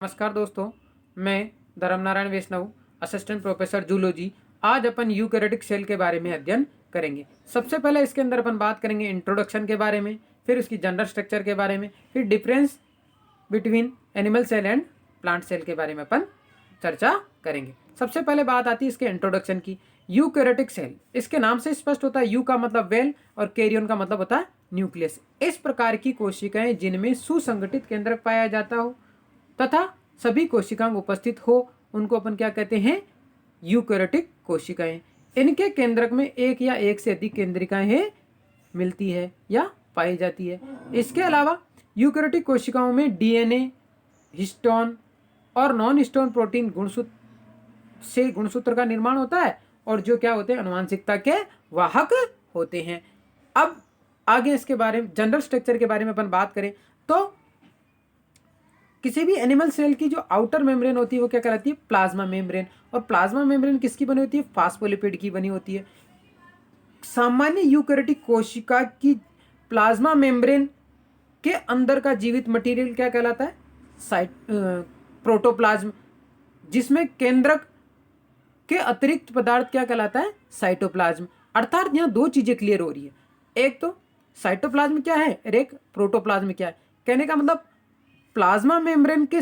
नमस्कार दोस्तों, मैं धर्मनारायण वैष्णव, असिस्टेंट प्रोफेसर जूलॉजी। आज अपन यूकैरियोटिक सेल के बारे में अध्ययन करेंगे। सबसे पहले इसके अंदर अपन बात करेंगे इंट्रोडक्शन के बारे में, फिर उसकी जनरल स्ट्रक्चर के बारे में, फिर difference between animal cell and plant cell के बारे में अपन चर्चा करेंगे। सबसे पहले बात आती है इसके इंट्रोडक्शन की। यूकैरियोटिक सेल, इसके नाम से स्पष्ट होता है, यू का मतलब वेल और कैरियन का मतलब होता है न्यूक्लियस। इस प्रकार की कोशिकाएं जिनमें सुसंगठित केंद्रक पाया जाता हो तथा सभी कोशिकाएं उपस्थित हो, उनको अपन क्या कहते हैं? यूकैरियोटिक कोशिकाएं। इनके केंद्रक में एक या एक से अधिक केंद्रिकाएं मिलती है या पाई जाती है। इसके अलावा यूकैरियोटिक कोशिकाओं में डीएनए, हिस्टोन और नॉन हिस्टोन प्रोटीन गुणसूत्र का निर्माण होता है और जो क्या होते हैं? आनुवंशिकता के वाहक होते हैं। अब आगे इसके बारे में जनरल स्ट्रक्चर के बारे में अपन बात करें तो किसी भी एनिमल सेल की जो आउटर मेम्ब्रेन होती है वो क्या कहलाती है? Plasma membrane. और प्लाज्मा मेम्ब्रेन किसकी बनी होती है? फास्फोलिपिड की बनी होती है। सामान्य यूकैरियोटिक कोशिका की प्लाज्मा मेम्ब्रेन के अंदर का जीवित मटेरियल क्या कहलाता है? प्रोटोप्लाज्म, जिसमें केंद्रक के अतिरिक्त पदार्थ क्या कहलाता है? साइटोप्लाज्म। अर्थात यहाँ दो चीजें क्लियर हो रही है, एक तो साइटोप्लाज्म क्या है और एक प्रोटोप्लाज्म क्या है। कहने का मतलब प्लाज्मा मेम्ब्रेन के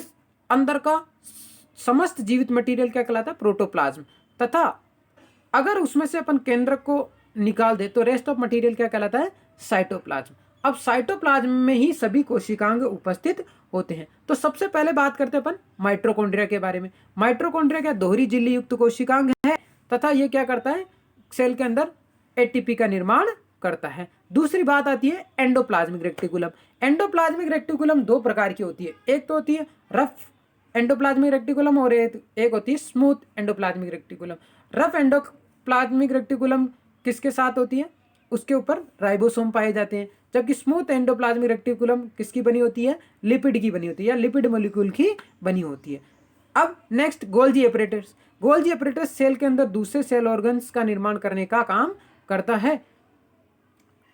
अंदर का समस्त जीवित मटेरियल क्या कहलाता है? प्रोटोप्लाज्म। तथा अगर उसमें से अपन केंद्रक को निकाल दे तो रेस्ट ऑफ मटेरियल क्या कहलाता है? साइटोप्लाज्म। अब साइटोप्लाज्म में ही सभी कोशिकांग उपस्थित होते हैं। तो सबसे पहले बात करते हैं अपन माइटोकॉन्ड्रिया के बारे में। माइटोकॉन्ड्रिया क्या दोहरी झिल्ली युक्त कोशिकांग है तथा ये क्या करता है? सेल के अंदर एटीपी का निर्माण करता है। दूसरी बात आती है एंडोप्लाज्मिक रेक्टिकुलम। एंडोप्लाज्मिक रेक्टिकुलम दो प्रकार की होती है, एक तो होती है रफ एंडोप्लाज्मिक रेक्टिकुलम और एक होती है smooth endoplasmic reticulum. Rough endoplasmic reticulum किसके साथ होती है? उसके ऊपर राइबोसोम पाए जाते हैं, जबकि स्मूथ एंडोप्लाज्मिक रेक्टिकुलम किसकी बनी होती है? लिपिड की बनी होती है या लिपिड मॉलिक्यूल की बनी होती है। अब next Golgi apparatus. Golgi apparatus cell के अंदर दूसरे सेल ऑर्गन्स का निर्माण करने का काम करता है।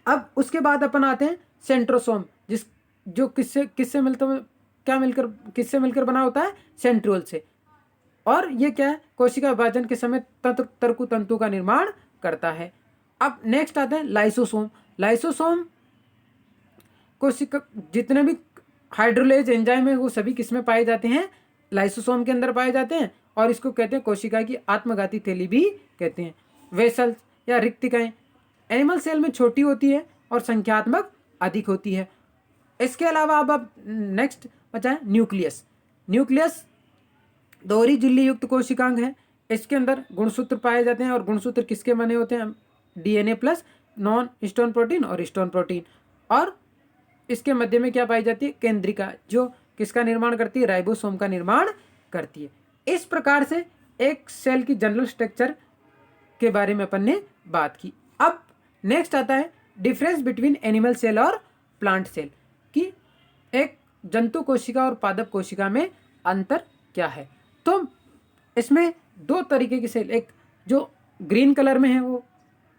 अब उसके बाद अपन आते हैं सेंट्रोसोम, जो किससे मिलकर बना होता है? सेंट्रियोल से। और ये क्या है? कोशिका विभाजन के समय तंतु तंतु का निर्माण करता है। अब नेक्स्ट आता है लाइसोसोम। लाइसोसोम कोशिका जितने भी हाइड्रोलेज एंजाइम है वो सभी किसमें पाए जाते हैं? लाइसोसोम के अंदर पाए जाते हैं और इसको कहते हैं कोशिका की आत्मघाती थैली भी कहते हैं। वेसल्स या रिक्तिकाएं एनिमल सेल में छोटी होती है और संख्यात्मक अधिक होती है। इसके अलावा अब नेक्स्ट बचा है न्यूक्लियस। न्यूक्लियस दोहरी झिल्ली युक्त कोशिकांग है। इसके अंदर गुणसूत्र पाए जाते हैं और गुणसूत्र किसके बने होते हैं? DNA plus non histone protein और हिस्टोन प्रोटीन। और इसके मध्य में क्या पाई जाती है? केंद्रिका, जो किसका निर्माण करती है? राइबोसोम का निर्माण करती है। इस प्रकार से एक सेल की जनरल स्ट्रक्चर के बारे में अपन ने बात की। अब नेक्स्ट आता है डिफरेंस बिटवीन एनिमल सेल और प्लांट सेल, कि एक जंतु कोशिका और पादप कोशिका में अंतर क्या है। तो इसमें दो तरीके की सेल, एक जो ग्रीन कलर में है वो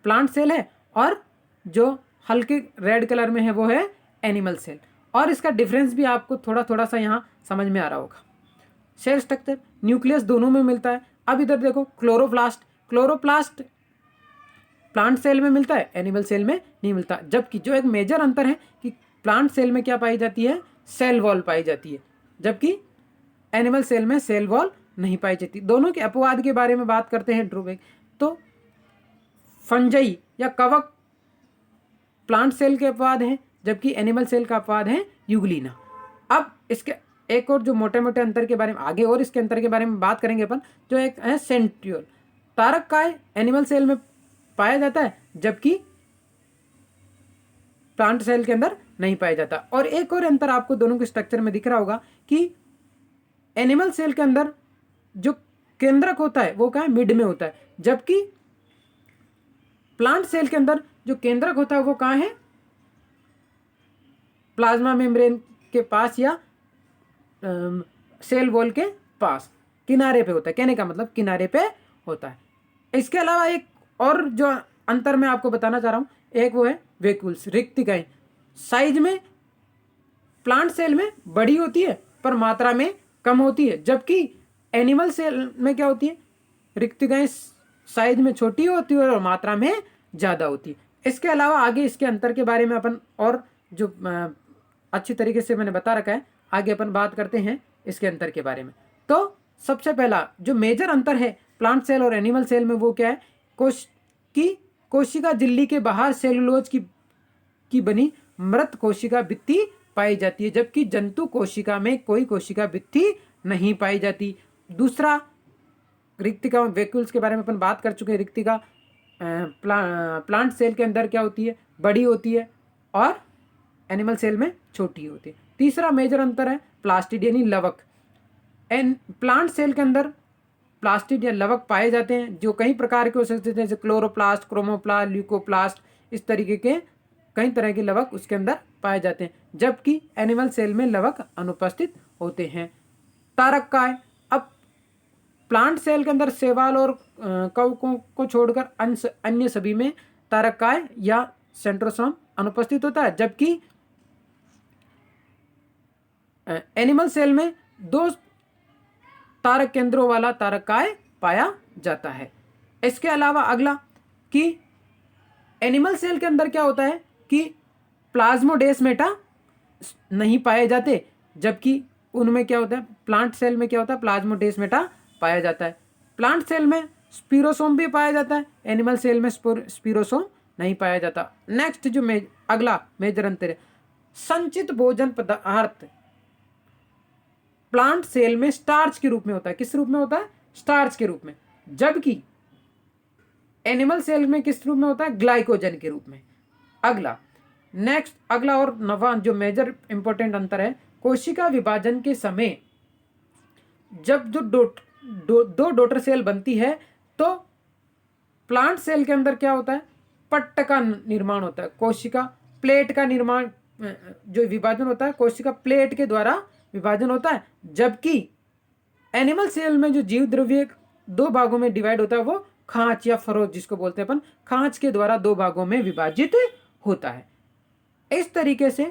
प्लांट सेल है और जो हल्के रेड कलर में है वो है एनिमल सेल। और इसका डिफरेंस भी आपको थोड़ा थोड़ा सा यहाँ समझ में आ रहा होगा। सेल स्ट्रक्चर न्यूक्लियस दोनों में मिलता है। अब इधर देखो क्लोरोप्लास्ट। क्लोरोप्लास्ट प्लांट सेल में मिलता है, एनिमल सेल में नहीं मिलता। जबकि जो एक मेजर अंतर है कि प्लांट सेल में क्या पाई जाती है? सेल वॉल पाई जाती है, जबकि एनिमल सेल में सेल वॉल नहीं पाई जाती। दोनों के अपवाद के बारे में बात करते हैं ड्रॉबैक। तो फंजाई या कवक प्लांट सेल के अपवाद हैं, जबकि एनिमल सेल का अपवाद है यूग्लिना। अब इसके एक और जो मोटे मोटे अंतर के बारे में आगे और इसके अंतर के बारे में बात करेंगे अपन। जो एक है सेंट्रियोल, तारक काय एनिमल सेल में पाया जाता है जबकि प्लांट सेल के अंदर नहीं पाया जाता। और एक और अंतर आपको दोनों के स्ट्रक्चर में दिख रहा होगा कि एनिमल सेल के अंदर जो केंद्रक होता है वो क्या है? मिड में होता है, जबकि प्लांट सेल के अंदर जो केंद्रक होता है वो कहाँ है? प्लाज्मा मेम्ब्रेन के पास या सेल वॉल के पास किनारे पे होता है। कहने का मतलब किनारे पे होता है। इसके अलावा एक और जो अंतर मैं आपको बताना चाह रहा हूँ, एक वो है वेक्यूल्स, रिक्तिकाएं। साइज में प्लांट सेल में बड़ी होती है पर मात्रा में कम होती है, जबकि एनिमल सेल में क्या होती है, रिक्तिकाएं साइज में छोटी होती है और मात्रा में ज़्यादा होती है। इसके अलावा आगे इसके अंतर के बारे में अपन और जो अच्छी तरीके से मैंने बता रखा है, आगे अपन बात करते हैं इसके अंतर के बारे में। तो सबसे पहला जो मेजर अंतर है प्लांट सेल और एनिमल सेल में वो क्या है, कोशिका झिल्ली के बाहर सेलुलोज की बनी मृत कोशिका भित्ति पाई जाती है, जबकि जंतु कोशिका में कोई कोशिका भित्ति नहीं पाई जाती। दूसरा, रिक्तिका वैक्यूल्स के बारे में अपन बात कर चुके हैं। रिक्तिका प्लांट सेल के अंदर क्या होती है, बड़ी होती है और एनिमल सेल में छोटी होती है। तीसरा मेजर अंतर है प्लास्टिड यानी लवक। प्लांट सेल के अंदर प्लास्टिड या लवक पाए जाते हैं जो कई प्रकार के हो सकते हैं, जैसे क्लोरोप्लास्ट, क्रोमोप्लास्ट, ल्यूकोप्लास्ट, इस तरीके के कई तरह के लवक उसके अंदर पाए जाते हैं, जबकि एनिमल सेल में लवक अनुपस्थित होते हैं। तारककाय, अब प्लांट सेल के अंदर शैवाल और कवकों को छोड़कर अन्य सभी में तारककाय या सेंट्रोसोम अनुपस्थित होता है, जबकि एनिमल सेल में 2 तारक केंद्रों वाला तारककाय पाया जाता है। इसके अलावा अगला कि एनिमल सेल के अंदर क्या होता है कि प्लाज्मोडेस्माटा नहीं पाए जाते, जबकि उनमें क्या होता है, प्लांट सेल में क्या होता है, प्लाज्मोडेस्माटा पाया जाता है। प्लांट सेल में स्पिरोसोम भी पाया जाता है, एनिमल सेल में स्पिरोसोम नहीं पाया जाता। नेक्स्ट जो अगला मेजर अंतर है, संचित भोजन पदार्थ प्लांट सेल में स्टार्च के रूप में होता है। किस रूप में होता है, स्टार्च के रूप में, जबकि एनिमल सेल में किस रूप में होता है, ग्लाइकोजन के रूप में। अगला और नवा जो मेजर इंपॉर्टेंट अंतर है, कोशिका विभाजन के समय जब जो दो डॉटर सेल बनती है तो प्लांट सेल के अंदर क्या होता है, पट्ट का निर्माण होता है, कोशिका प्लेट का निर्माण, जो विभाजन होता है कोशिका प्लेट के द्वारा विभाजन होता है, जबकि एनिमल सेल में जो जीव द्रव्य 2 भागों में डिवाइड होता है वो खांच या फरोज जिसको बोलते हैं अपन, खांच के द्वारा 2 भागों में विभाजित होता है। इस तरीके से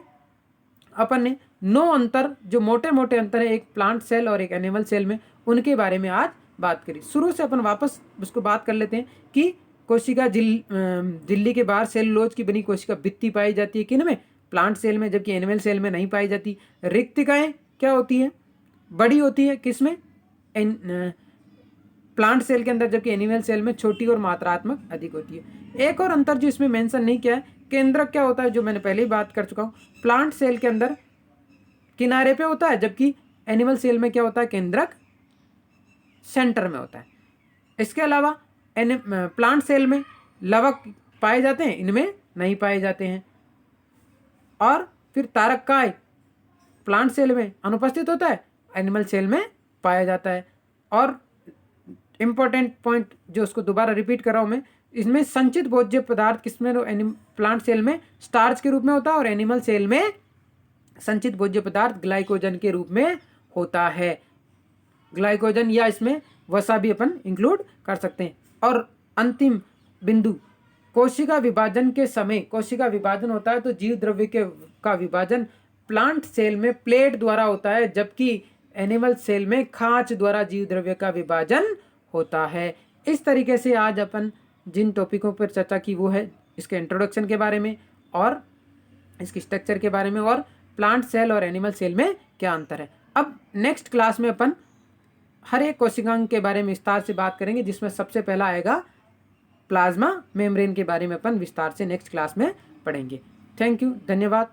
अपन ने 9 अंतर, जो मोटे मोटे अंतर है एक प्लांट सेल और एक एनिमल सेल में, उनके बारे में आज बात करी। शुरू से अपन वापस उसको बात कर लेते हैं कि कोशिका झिल्ली के बाहर सेलुलोज की बनी कोशिका भित्ति पाई जाती है किन में, प्लांट सेल में, जबकि एनिमल सेल में नहीं पाई जाती। रिक्तिकाएं क्या होती है, बड़ी होती है किसमें, प्लांट सेल के अंदर, जबकि एनिमल सेल में छोटी और मात्रात्मक अधिक होती है। एक और अंतर जो इसमें मेंशन नहीं किया है, केंद्रक क्या होता है, जो मैंने पहले ही बात कर चुका हूँ, प्लांट सेल के अंदर किनारे पे होता है, जबकि एनिमल सेल में क्या होता है, केंद्रक सेंटर में होता है। इसके अलावा प्लांट सेल में लवक पाए जाते हैं, इनमें नहीं पाए जाते हैं। और फिर तारककाय प्लांट सेल में अनुपस्थित होता है, एनिमल सेल में पाया जाता है। और इंपॉर्टेंट पॉइंट जो उसको दोबारा रिपीट कर रहा हूँ मैं, इसमें संचित भोज्य पदार्थ किसमें, प्लांट सेल में स्टार्च के रूप में होता है और एनिमल सेल में संचित भोज्य पदार्थ ग्लाइकोजन के रूप में होता है। ग्लाइकोजन या इसमें वसा भी अपन इंक्लूड कर सकते हैं। और अंतिम बिंदु, कोशिका विभाजन के समय कोशिका विभाजन होता है तो जीव द्रव्य का विभाजन प्लांट सेल में प्लेट द्वारा होता है, जबकि एनिमल सेल में खांच द्वारा जीव द्रव्य का विभाजन होता है। इस तरीके से आज अपन जिन टॉपिकों पर चर्चा की वो है इसके इंट्रोडक्शन के बारे में और इसकी स्ट्रक्चर के बारे में और प्लांट सेल और एनिमल सेल में क्या अंतर है। अब नेक्स्ट क्लास में अपन हर एक कोशिकांग के बारे में विस्तार से बात करेंगे, जिसमें सबसे पहला आएगा प्लाज्मा मेम्ब्रेन के बारे में अपन विस्तार से नेक्स्ट क्लास में पढ़ेंगे। थैंक यू, धन्यवाद।